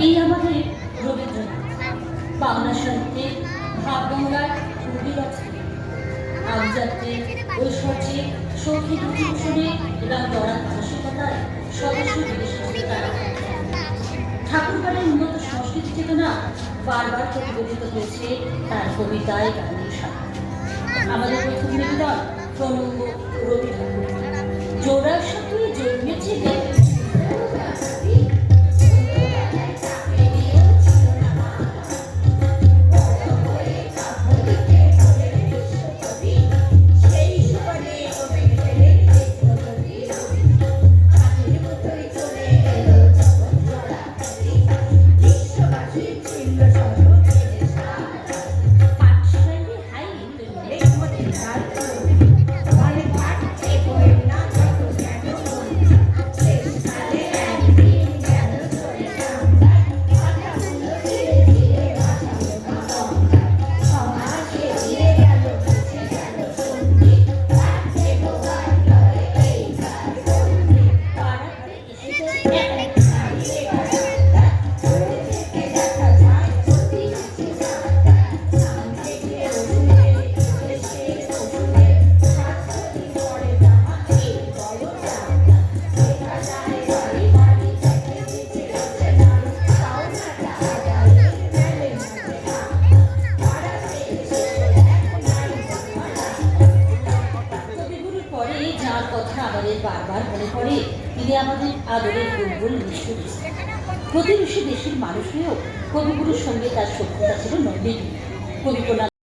এই আমাদের রবীন্দ্রনাথ বাংলা সাহিত্যে ভাবগঙ্গার কবিরথে আভিজাত্যের ঐশ্বর্যে সৌখী দুটিভূষণে এবং দরার মানসিকতায় সদস্য বিদেশে তারা ঠাকুরবাড়ির উন্নত সংস্কৃতি চেতনা বারবার প্রতিফলিত হয়েছে তার কবিতায় গানের সাথে। আমাদের প্রথম নিবেদন প্রণম্য রবি ঠাকুর জোড়ার সাথে জন্মেছিলেন বারবার মনে পড়ে তিনি আমাদের আদরের বুলবুল মিশু। প্রতিবেশী দেশের মানুষ হয়েও কবিগুরুর সঙ্গে তার সখ্যতা ছিল নন্দিনী। কবি